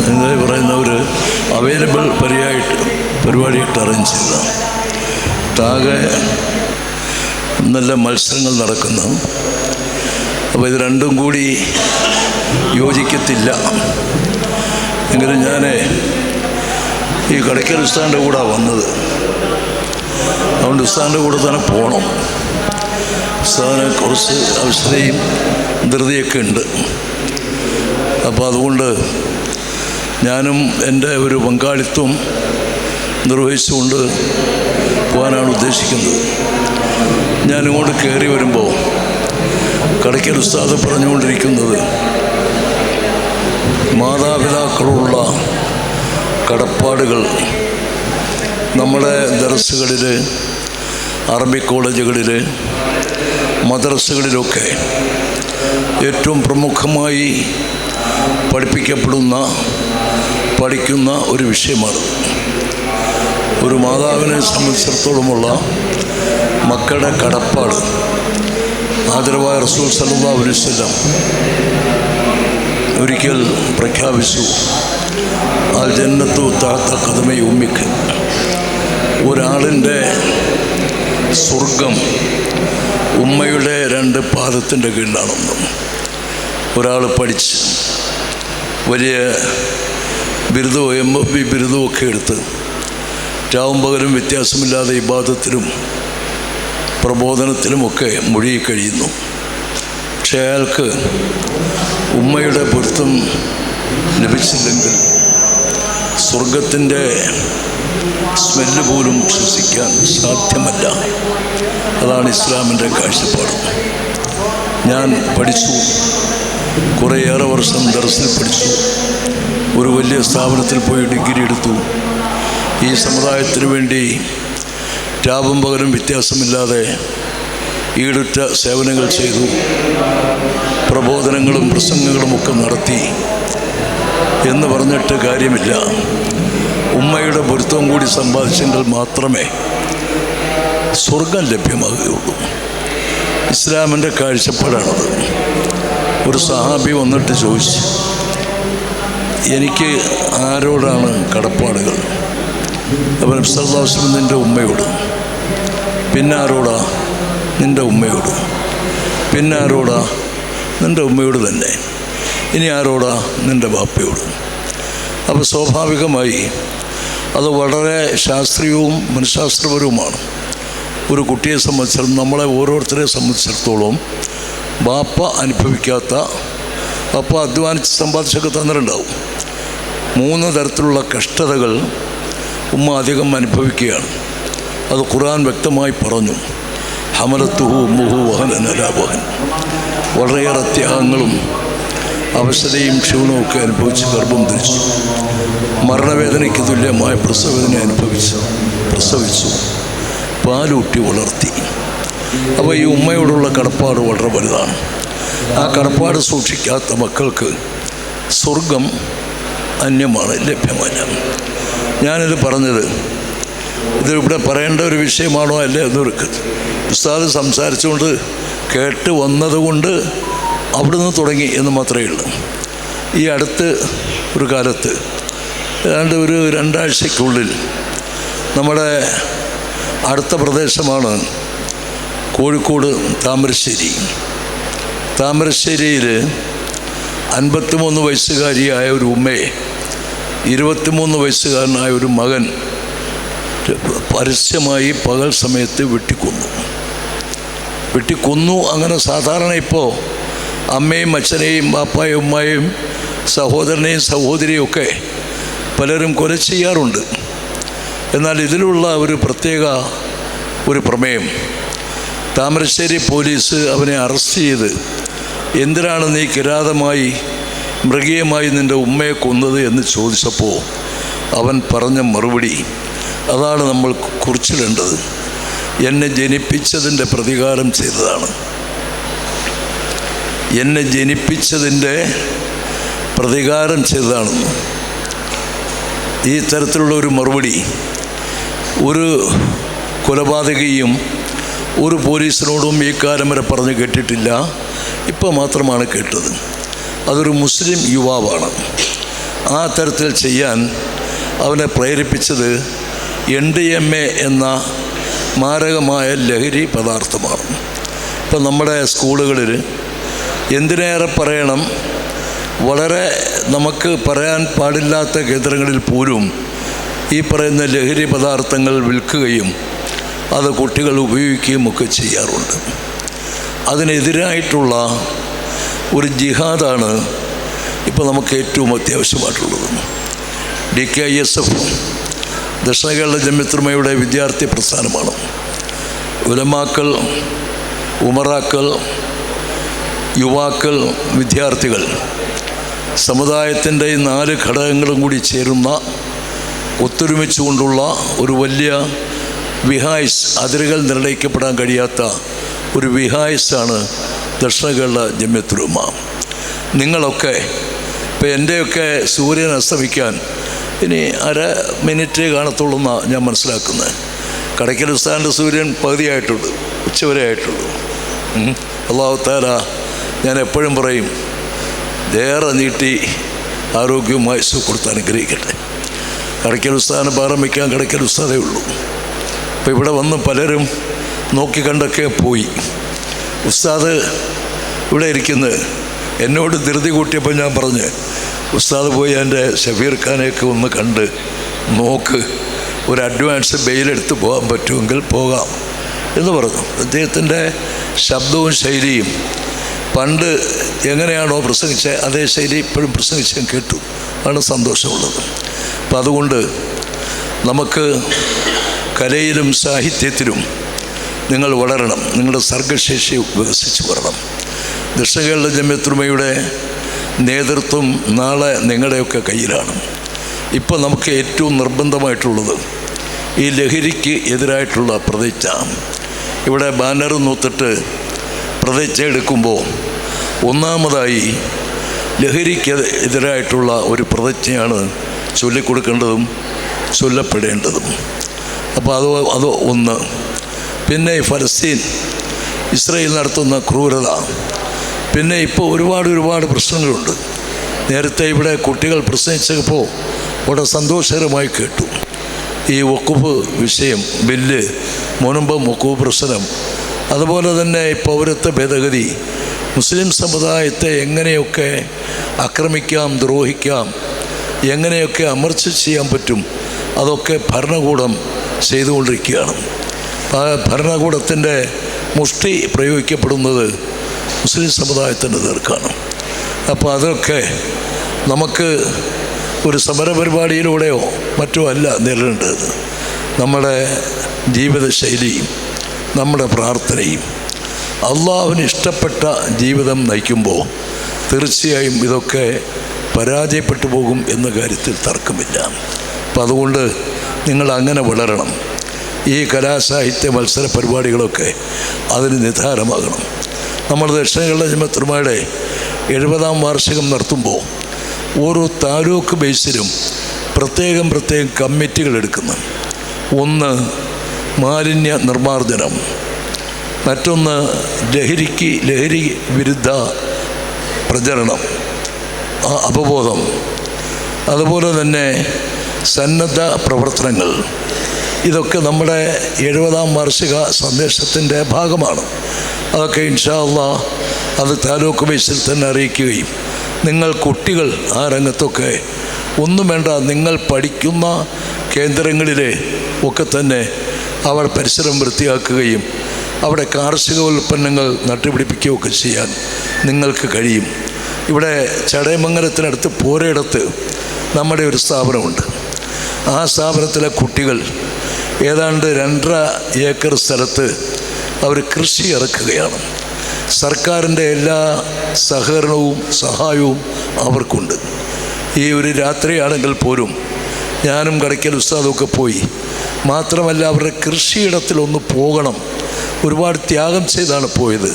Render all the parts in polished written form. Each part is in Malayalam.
എന്താ പറയുന്ന ഒരു അവൈലബിൾ പരിപാടിയായിട്ട് അറേഞ്ച് ചെയ്ത താകെ നല്ല മത്സരങ്ങൾ നടക്കുന്നു. അപ്പോൾ ഇത് രണ്ടും കൂടി യോജിക്കത്തില്ല. എങ്കിലും ഞാൻ ഈ കടയ്ക്കൽ ഉസ്താദിൻ്റെ കൂടെ വന്നത്, അതുകൊണ്ട് ഉസ്താദിൻ്റെ കൂടെ തന്നെ പോകണം. ഉസ്താദിന് കുറച്ച് അവസരയും ധൃതിയൊക്കെ ഉണ്ട്. അപ്പോൾ അതുകൊണ്ട് ഞാനും എൻ്റെ ഒരു പങ്കാളിത്തം നിർവഹിച്ചുകൊണ്ട് പോകാനാണ് ഉദ്ദേശിക്കുന്നത്. ഞാനിങ്ങോട്ട് കയറി വരുമ്പോൾ കടയ്ക്കൽ ഉസ്താദ് പറഞ്ഞുകൊണ്ടിരിക്കുന്നത് മാതാപിതാക്കളുള്ള കടപ്പാടുകൾ നമ്മുടെ ദർസുകളിൽ, അറബിക് കോളേജുകളിൽ, മദ്രസകളിലൊക്കെ ഏറ്റവും പ്രമുഖമായി പഠിക്കുന്ന ഒരു വിഷയമാണ്. ഒരു മാതാവിനെ സംബന്ധിച്ചിടത്തോളമുള്ള മക്കളുടെ കടപ്പാട് ആദരവായ റസൂൽ സല്ലല്ലാഹു അലൈഹി വസല്ലം ഒരിക്കൽ പ്രഖ്യാപിച്ചു, അൽ ജന്നത്തു തഹ്ത ഖദമൈ ഉമ്മിക്ക്. ഒരാളിൻ്റെ സ്വർഗം ഉമ്മയുടെ 2 പാദത്തിൻ്റെ കീഴിലാണെന്നും. ഒരാൾ പഠിച്ച് വലിയ ബിരുദവും MFB ബിരുദവും ഒക്കെ എടുത്ത് രാവും പകലും വ്യത്യാസമില്ലാതെ ഇബാദത്തിലും പ്രബോധനത്തിലുമൊക്കെ മുഴുകിക്കഴിയുന്നു. പക്ഷേ അയാൾക്ക് ഉമ്മയുടെ പൊരുത്തം ലഭിച്ചില്ലെങ്കിൽ സ്വർഗത്തിൻ്റെ സ്മെല്ല് പോലും ശ്വസിക്കാൻ സാധ്യമല്ല. അതാണ് ഇസ്ലാമിൻ്റെ കാഴ്ചപ്പാട്. ഞാൻ പഠിച്ചു, കുറേയേറെ വർഷം ദർസിൽ പഠിച്ചു, ഒരു വലിയ സ്ഥാപനത്തിൽ പോയി ഡിഗ്രി എടുത്തു. ഈ സമുദായത്തിന് വേണ്ടി രാവും പകലും വ്യത്യാസമില്ലാതെ ഈടുറ്റ സേവനങ്ങൾ ചെയ്തു. പ്രബോധനങ്ങളും പ്രസംഗങ്ങളുമൊക്കെ നടത്തി എന്ന് പറഞ്ഞിട്ട് കാര്യമില്ല. ഉമ്മയുടെ പൊരുത്തവും കൂടി സമ്പാദിച്ചെങ്കിൽ മാത്രമേ സ്വർഗം ലഭ്യമാകുകയുള്ളൂ. ഇസ്ലാമിൻ്റെ കാഴ്ചപ്പാടാണത്. ഒരു സഹാബി വന്നിട്ട് ചോദിച്ചു, എനിക്ക് ആരോടാണ് കടപ്പാടുകൾ? അപ്പോൾ നബി സല്ലല്ലാഹു അലൈഹി വസല്ലം നിൻ്റെ ഉമ്മയോട്. പിന്നെ ആരോടാ? നിൻ്റെ ഉമ്മയോട്. പിന്നെ ആരോടാ? നിൻ്റെ ഉമ്മയോട് തന്നെ. ഇനി ആരോടാ? നിൻ്റെ ബാപ്പയോട്. അപ്പോൾ സ്വാഭാവികമായി അത് വളരെ ശാസ്ത്രീയവും മനഃശാസ്ത്രപരവുമാണ്. ഒരു കുട്ടിയെ സംബന്ധിച്ചിടത്തോളം, നമ്മളെ ഓരോരുത്തരെ സംബന്ധിച്ചിടത്തോളം ബാപ്പ അനുഭവിക്കാത്ത, ബാപ്പ അധ്വാനിച്ച് സമ്പാദിച്ചൊക്കെ തന്നിട്ടുണ്ടാവും. 3 തരത്തിലുള്ള കഷ്ടതകൾ ഉമ്മ അധികം അനുഭവിക്കുകയാണ്. അത് ഖുർആൻ വ്യക്തമായി പറഞ്ഞു. ഹമലത്തുഹു ഉമ്മുഹു വഹനൻ അലാ വഹൻ. വളരെയേറെ ത്യാഗങ്ങളും അവശതയും ക്ഷീണവും ഒക്കെ അനുഭവിച്ച് ഗർഭം ധരിച്ചു. മരണവേദനയ്ക്ക് തുല്യമായ പ്രസവവേദന പ്രസവിച്ചു, പാലൂട്ടി വളർത്തി. അപ്പോൾ ഈ ഉമ്മയോടുള്ള കടപ്പാട് വളരെ വലുതാണ്. ആ കടപ്പാട് സൂക്ഷിക്കാത്ത മക്കൾക്ക് സ്വർഗം അന്യമാണ്, ലഭ്യമല്ല. ഞാനിത് പറഞ്ഞത് ഇതിവിടെ പറയേണ്ട ഒരു വിഷയമാണോ അല്ലേ എന്നൊരു ഉസ്താദ് സംസാരിച്ചുകൊണ്ട് കേട്ട് വന്നതുകൊണ്ട് അവിടെ നിന്ന് തുടങ്ങി എന്ന് മാത്രമേ ഉള്ളൂ. ഈ അടുത്ത് ഒരു കാലത്ത് ഒരു 2 ആഴ്ചയ്ക്കുള്ളിൽ നമ്മുടെ അടുത്ത പ്രദേശമാണ് കോഴിക്കോട് താമരശ്ശേരിയിൽ 53 വയസ്സുകാരിയായ ഒരു ഉമ്മയെ 23 വയസ്സുകാരനായ ഒരു മകൻ പരസ്യമായി പകൽ സമയത്ത് വെട്ടിക്കൊന്നു. അങ്ങനെ സാധാരണ ഇപ്പോൾ അമ്മയും അച്ഛനെയും ബാപ്പായും ഉമ്മയും സഹോദരനെയും സഹോദരിയും ഒക്കെ പലരും കൊല ചെയ്യാറുണ്ട്. എന്നാൽ ഇതിലുള്ള ഒരു പ്രത്യേക പ്രമേയം, താമരശ്ശേരി പോലീസ് അവനെ അറസ്റ്റ് ചെയ്ത്, എന്തിനാണ് നീ കിരാതമായി മൃഗീയമായി നിൻ്റെ ഉമ്മയെ കൊന്നത് എന്ന് ചോദിച്ചപ്പോൾ അവൻ പറഞ്ഞ മറുപടി അതാണ് നമ്മൾ കുറിച്ചിടേണ്ടത്. എന്നെ ജനിപ്പിച്ചതിൻ്റെ പ്രതികാരം ചെയ്തതാണ്. എന്നെ ജനിപ്പിച്ചതിൻ്റെ പ്രതികാരം ചെയ്തതാണെന്ന്. ഈ തരത്തിലുള്ള ഒരു മറുപടി ഒരു കൊലപാതകയും ഒരു പോലീസിനോടും ഈ കാലം വരെ പറഞ്ഞു കേട്ടിട്ടില്ല. ഇപ്പോൾ മാത്രമാണ് കേട്ടത്. അതൊരു മുസ്ലിം യുവാവാണ്. ആ തരത്തിൽ ചെയ്യാൻ അവനെ പ്രേരിപ്പിച്ചത് MDMA എന്ന മാരകമായ ലഹരി പദാർത്ഥമാണ്. ഇപ്പം നമ്മുടെ സ്കൂളുകളിൽ എന്തിനേറെ പറയണം, വളരെ നമുക്ക് പറയാൻ പാടില്ലാത്ത കേന്ദ്രങ്ങളിൽ പോലും ഈ പറയുന്ന ലഹരി പദാർത്ഥങ്ങൾ വിൽക്കുകയും അത് കുട്ടികൾ ഉപയോഗിക്കുകയും ഒക്കെ ചെയ്യാറുണ്ട്. അതിനെതിരായിട്ടുള്ള ഒരു ജിഹാദാണ് ഇപ്പോൾ നമുക്ക് ഏറ്റവും അത്യാവശ്യമായിട്ടുള്ളത്. DKISF ദക്ഷിണ കേരള ജമിയത്തുലമയുടെ വിദ്യാർത്ഥി പ്രസ്ഥാനമാണ്. ഉലമാക്കൾ, ഉമറാക്കൾ, യുവാക്കൾ, വിദ്യാർത്ഥികൾ, സമുദായത്തിൻ്റെ ഈ 4 ഘടകങ്ങളും കൂടി ചേരുന്ന ഒത്തൊരുമിച്ചുകൊണ്ടുള്ള ഒരു വലിയ വിഹായ്സ്, അതിരുകൾ നിർണ്ണയിക്കപ്പെടാൻ കഴിയാത്ത ഒരു വിഹായ്സാണ് ദക്ഷിണ കേരള ജമിയത്തുലമ. നിങ്ങളൊക്കെ ഇപ്പോൾ എൻ്റെയൊക്കെ സൂര്യൻ അസ്തമിക്കാൻ ഇനി 1/2 മിനിറ്റ് കാണത്തുള്ളൂ എന്നാണ് ഞാൻ മനസ്സിലാക്കുന്നത്. കടയ്ക്കൽ ഉസ്താദിൻ്റെ സൂര്യൻ പകുതിയായിട്ടുള്ളൂ, ഉച്ചവരെ ആയിട്ടുള്ളൂ. അല്ലാഹു തആല ഞാൻ എപ്പോഴും പറയും, ഏറെ നീട്ടി ആരോഗ്യവും ആയുസ്സും കൊടുത്ത് അനുഗ്രഹിക്കട്ടെ. കടയ്ക്കൽ ഉസ്താദിന് പാറം വയ്ക്കാൻ കടയ്ക്കൽ ഉസ്താദേ ഉള്ളൂ. അപ്പോൾ ഇവിടെ വന്ന് പലരും നോക്കിക്കണ്ടൊക്കെ പോയി. ഉസ്താദ് ഇവിടെ ഇരിക്കുന്നത് എന്നോട് ധൃതി കൂട്ടിയപ്പോൾ ഞാൻ പറഞ്ഞ്, ഉസ്താദ് പോയി എൻ്റെ ഷഫീർ ഖാനെയൊക്കെ ഒന്ന് കണ്ട് നോക്ക്, ഒരു അഡ്വാൻസ് ബെയിലെടുത്ത് പോകാൻ പറ്റുമെങ്കിൽ പോകാം എന്ന് പറഞ്ഞു. അദ്ദേഹത്തിൻ്റെ ശബ്ദവും ശൈലിയും പണ്ട് എങ്ങനെയാണോ പ്രസംഗിച്ചത് അതേ ശൈലി ഇപ്പോഴും പ്രസംഗിച്ച് ഞാൻ കേട്ടു. ആണ് സന്തോഷമുള്ളത്. അപ്പം അതുകൊണ്ട് നമുക്ക് കലയിലും സാഹിത്യത്തിലും നിങ്ങൾ വളരണം, നിങ്ങളുടെ സർഗശേഷി വികസിച്ച് വരണം. ദക്ഷിണ കേരള ജമിയത്തുലമയുടെ നേതൃത്വം നാളെ നിങ്ങളുടെയൊക്കെ കയ്യിലാണ്. ഇപ്പോൾ നമുക്ക് ഏറ്റവും നിർബന്ധമായിട്ടുള്ളത് ഈ ലഹരിക്ക് എതിരായിട്ടുള്ള പ്രതിജ്ഞ. ഇവിടെ ബാനർ നൂത്തിട്ട് പ്രതിജ്ഞ എടുക്കുമ്പോൾ ഒന്നാമതായി ലഹരിക്ക് എതിരായിട്ടുള്ള ഒരു പ്രതിജ്ഞയാണ് ചൊല്ലിക്കൊടുക്കേണ്ടതും ചൊല്ലപ്പെടേണ്ടതും. അപ്പോൾ അത് ഒന്ന്. പിന്നെ ഫലസ്തീൻ, ഇസ്രായേൽ നടത്തുന്ന ക്രൂരത, പിന്നെ ഇപ്പോൾ ഒരുപാട് പ്രശ്നങ്ങളുണ്ട്. നേരത്തെ ഇവിടെ കുട്ടികൾ പ്രസംഗിച്ചപ്പോൾ വളരെ സന്തോഷകരമായി കേട്ടു. ഈ വഖഫ് വിഷയം, ബില്ല്, മുൻപ് വഖഫ് പ്രശ്നം, അതുപോലെ തന്നെ പൗരത്വ ഭേദഗതി, മുസ്ലിം സമുദായത്തെ എങ്ങനെയൊക്കെ ആക്രമിക്കാം, ദ്രോഹിക്കാം, എങ്ങനെയൊക്കെ അമർച്ച ചെയ്യാൻ പറ്റും, അതൊക്കെ ഭരണകൂടം ചെയ്തുകൊണ്ടിരിക്കുകയാണ്. ആ ഭരണകൂടത്തിൻ്റെ മുഷ്ടി പ്രയോഗിക്കപ്പെടുന്നത് മുസ്ലിം സമുദായത്തിൻ്റെ നേർക്കാണ്. അപ്പോൾ അതൊക്കെ നമുക്ക് ഒരു സമരപരിപാടിയിലൂടെയോ മറ്റോ അല്ല നേരിടേണ്ടത്. നമ്മുടെ ജീവിതശൈലിയും നമ്മുടെ പ്രാർത്ഥനയും അള്ളാഹുവിന് ഇഷ്ടപ്പെട്ട ജീവിതം നയിക്കുമ്പോൾ തീർച്ചയായും ഇതൊക്കെ പരാജയപ്പെട്ടു പോകും എന്ന കാര്യത്തിൽ തർക്കമില്ല. അപ്പം അതുകൊണ്ട് നിങ്ങൾ അങ്ങനെ വളരണം. ഈ കലാസാഹിത്യ മത്സര പരിപാടികളൊക്കെ അതിന് നിധാനമാകണം. നമ്മൾ ദക്ഷിണ കേരള ജമിയത്തുലമയുടെ 70ാം വാർഷികം നടത്തുമ്പോൾ ഓരോ താലൂക്ക് ബേസിലും പ്രത്യേകം കമ്മിറ്റികൾ എടുക്കുന്നു. ഒന്ന് മാലിന്യ നിർമ്മാർജ്ജനം, മറ്റൊന്ന് ലഹരി വിരുദ്ധ പ്രചരണം, അവബോധം, അതുപോലെ തന്നെ സന്നദ്ധ പ്രവർത്തനങ്ങൾ. ഇതൊക്കെ നമ്മുടെ 70ാം വാർഷിക സന്ദേശത്തിൻ്റെ ഭാഗമാണ്. അതൊക്കെ ഇൻഷാ അല്ലാഹ് അത് താലൂക്ക് ബേസിൽ തന്നെ അറിയിക്കുകയും നിങ്ങൾ കുട്ടികൾ ആ രംഗത്തൊക്കെ ഒന്നും വേണ്ട, നിങ്ങൾ പഠിക്കുന്ന കേന്ദ്രങ്ങളിലെ ഒക്കെ തന്നെ അവർ പരിസരം വൃത്തിയാക്കുകയും അവിടെ കാർഷിക ഉൽപ്പന്നങ്ങൾ നട്ടുപിടിപ്പിക്കുകയൊക്കെ ചെയ്യാൻ നിങ്ങൾക്ക് കഴിയും. ഇവിടെ ചടയമംഗലത്തിനടുത്ത് പോരയിടത്ത് നമ്മുടെ ഒരു സ്ഥാപനമുണ്ട്. ആ സ്ഥാപനത്തിലെ കുട്ടികൾ ഏതാണ്ട് 2.5 ഏക്കർ സ്ഥലത്ത് അവർ കൃഷി ഇറക്കുകയാണ്. സർക്കാരിൻ്റെ എല്ലാ സഹകരണവും സഹായവും അവർക്കുണ്ട്. ഈ ഒരു രാത്രിയാണെങ്കിൽ പോലും ഞാനും കടയ്ക്കൽ ഉസ്താദൊക്കെ പോയി, മാത്രമല്ല അവരുടെ കൃഷിയിടത്തിലൊന്ന് പോകണം. ഒരുപാട് ത്യാഗം ചെയ്താണ് പോയത്,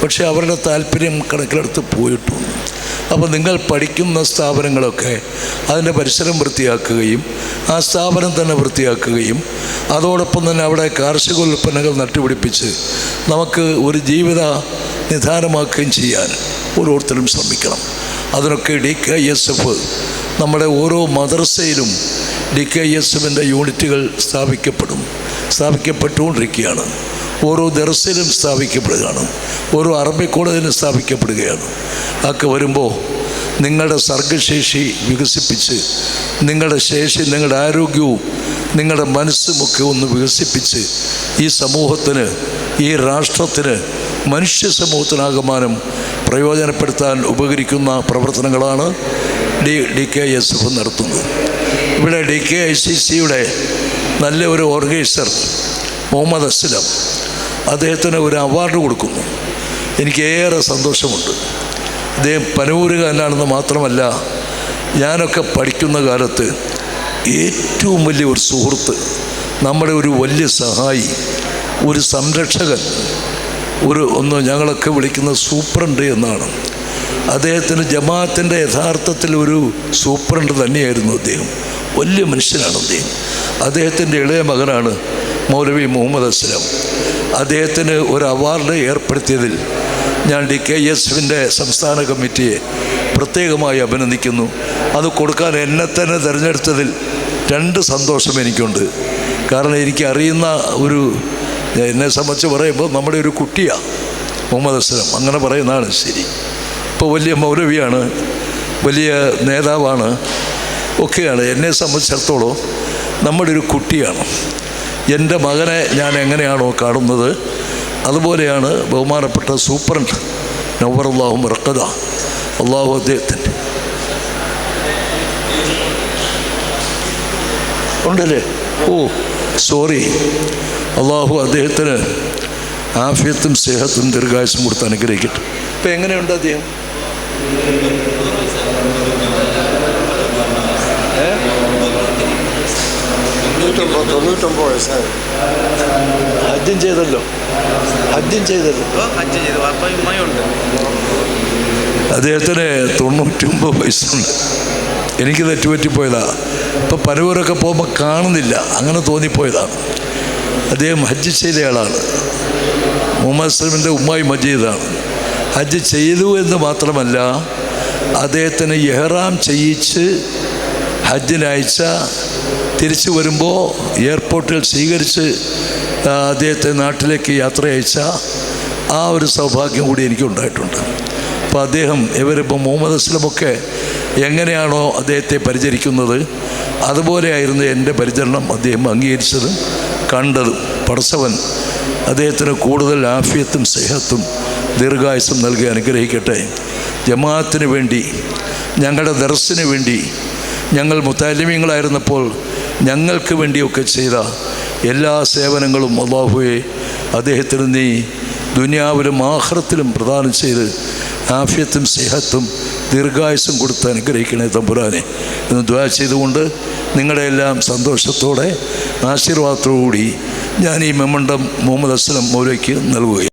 പക്ഷേ അവരുടെ താല്പര്യം കണക്കിലെടുത്ത് പോയിട്ടുണ്ട്. അപ്പോൾ നിങ്ങൾ പഠിക്കുന്ന സ്ഥാപനങ്ങളൊക്കെ അതിൻ്റെ പരിസരം വൃത്തിയാക്കുകയും ആ സ്ഥാപനം തന്നെ വൃത്തിയാക്കുകയും അതോടൊപ്പം തന്നെ അവിടെ കാർഷിക ഉൽപ്പന്നങ്ങൾ നട്ടുപിടിപ്പിച്ച് നമുക്ക് ഒരു ജീവിത നിധാനമാക്കുകയും ചെയ്യാൻ ഓരോരുത്തരും ശ്രമിക്കണം. അതിനൊക്കെ DKISF നമ്മുടെ ഓരോ മദ്രസയിലും DKISFിൻ്റെ യൂണിറ്റുകൾ സ്ഥാപിക്കപ്പെട്ടുകൊണ്ടിരിക്കുകയാണ്. ഓരോ ദർസിലും സ്ഥാപിക്കപ്പെടുകയാണ്. ഓരോ അറബി കോളേജിലും സ്ഥാപിക്കപ്പെടുകയാണ്. അതൊക്കെ വരുമ്പോൾ നിങ്ങളുടെ സർഗ്ഗശേഷി വികസിപ്പിച്ച്, നിങ്ങളുടെ ശേഷി, നിങ്ങളുടെ ആരോഗ്യവും നിങ്ങളുടെ മനസ്സുമൊക്കെ ഒന്ന് വികസിപ്പിച്ച് ഈ സമൂഹത്തിന്, ഈ രാഷ്ട്രത്തിന്, മനുഷ്യ സമൂഹത്തിനാകമാനം പ്രയോജനപ്പെടുത്താൻ ഉപകരിക്കുന്ന പ്രവർത്തനങ്ങളാണ് DKISF നടത്തുന്നത്. ഇവിടെ DKICCയുടെ നല്ല ഒരു ഓർഗനൈസർ മുഹമ്മദ് അസ്ലം, അദ്ദേഹത്തിന് ഒരു അവാർഡ് കൊടുക്കുന്നു. എനിക്ക് ഏറെ സന്തോഷമുണ്ട്. അദ്ദേഹം പനൂരുകാരനാണെന്ന് മാത്രമല്ല, ഞാനൊക്കെ പഠിക്കുന്ന കാലത്ത് ഏറ്റവും വലിയ ഒരു സുഹൃത്ത്, നമ്മുടെ ഒരു വലിയ സഹായി, ഒരു സംരക്ഷകൻ, ഞങ്ങളൊക്കെ വിളിക്കുന്ന സൂപ്രണ്ട് എന്നാണ്. അദ്ദേഹത്തിന് ജമാഅത്തിൻ്റെ യഥാർത്ഥത്തിൽ ഒരു സൂപ്രണ്ട് തന്നെയായിരുന്നു അദ്ദേഹം. വലിയ മനുഷ്യനാണ് അദ്ദേഹം. അദ്ദേഹത്തിൻ്റെ ഇളയ മകനാണ് മൗലവി മുഹമ്മദ് അസ്ലം. അദ്ദേഹത്തിന് ഒരു അവാർഡ് ഏർപ്പെടുത്തിയതിൽ ഞാൻ DKISFിൻ്റെ സംസ്ഥാന കമ്മിറ്റിയെ പ്രത്യേകമായി അഭിനന്ദിക്കുന്നു. അത് കൊടുക്കാൻ എന്നെ തന്നെ തിരഞ്ഞെടുത്തതിൽ 2 സന്തോഷം എനിക്കുണ്ട്. കാരണം എനിക്കറിയുന്ന എന്നെ സംബന്ധിച്ച് പറയുമ്പോൾ നമ്മുടെ ഒരു കുട്ടിയാണ് മുഹമ്മദ് അസ്ലം, അങ്ങനെ പറയുന്നതാണ് ശരി. ഇപ്പോൾ വലിയ മൗലവിയാണ്, വലിയ നേതാവാണ്, ഒക്കെയാണ്. എന്നെ സംബന്ധിച്ചിടത്തോളം നമ്മുടെ ഒരു കുട്ടിയാണ്. എൻ്റെ മകനെ ഞാൻ എങ്ങനെയാണോ കാണുന്നത് അതുപോലെയാണ് ബഹുമാനപ്പെട്ട സൂപ്രണ്ട് നവ്വറല്ലാഹു മർഖദ, അള്ളാഹു അദ്ദേഹത്തിൻ്റെ ഉണ്ടല്ലേ, സോറി, അള്ളാഹു അദ്ദേഹത്തിന് ആഫിയത്തും സ്നേഹത്തും ദീർഘായുസ്സും കൊടുത്ത് അനുഗ്രഹിക്കട്ടെ. ഇപ്പം എങ്ങനെയുണ്ട് അദ്ദേഹം? ഹജ്ജും ചെയ്തല്ലോ. അദ്ദേഹത്തിന് 99 വയസ്സുണ്ട്. എനിക്ക് തെറ്റുപറ്റിപ്പോയതാണ്. ഇപ്പം പലവരൊക്കെ പോകുമ്പോൾ കാണുന്നില്ല, അങ്ങനെ തോന്നിപ്പോയതാണ്. അദ്ദേഹം ഹജ്ജ് ചെയ്ത ആളാണ്. മുഹമ്മദ് അസ്ലമിൻ്റെ ഉമ്മായി മജീദാണ്. ഹജ്ജ് ചെയ്തു എന്ന് മാത്രമല്ല, അദ്ദേഹത്തിന് ഇഹ്റാം ചെയ്യിച്ച് ഹജ്ജിനയച്ച, തിരിച്ചു വരുമ്പോൾ എയർപോർട്ടിൽ സ്വീകരിച്ച് അദ്ദേഹത്തെ നാട്ടിലേക്ക് യാത്ര അയച്ച ആ ഒരു സൗഭാഗ്യം കൂടി എനിക്കുണ്ടായിട്ടുണ്ട്. അപ്പോൾ അദ്ദേഹം, ഇവരിപ്പോൾ മുഹമ്മദ് അസ്ലമൊക്കെ എങ്ങനെയാണോ അദ്ദേഹത്തെ പരിചരിക്കുന്നത് അതുപോലെയായിരുന്നു എൻ്റെ പരിചരണം അദ്ദേഹം അംഗീകരിച്ചതും കണ്ടതും. പടച്ചവൻ അദ്ദേഹത്തിന് കൂടുതൽ ആഫിയത്തും സ്നേഹത്തും ദീർഘായുസ്സും നൽകി അനുഗ്രഹിക്കട്ടെ. ജമാഅത്തിന് വേണ്ടി, ഞങ്ങളുടെ ദർസിന് വേണ്ടി, ഞങ്ങൾ മുത്തഅല്ലിമീങ്ങളായിരുന്നപ്പോൾ ഞങ്ങൾക്ക് വേണ്ടിയൊക്കെ ചെയ്ത എല്ലാ സേവനങ്ങളും അല്ലാഹുവേ അദ്ദേഹത്തിന് നീ ദുനിയാവിലും ആഖിറത്തിലും പ്രദാനം ചെയ്ത് ആഫിയത്തും സ്നേഹത്തും ദീർഘായുസ്സും കൊടുത്ത് അനുഗ്രഹിക്കണേ തമ്പുരാനെ എന്ന് ദുആ ചെയ്തുകൊണ്ട് നിങ്ങളുടെ എല്ലാം സന്തോഷത്തോടെ ആശീർവാദത്തോടുകൂടി ഞാൻ ഈ മെമ്മണ്ടം മുഹമ്മദ് അസ്ലം മൗലവിക്ക് നൽകുകയാണ്.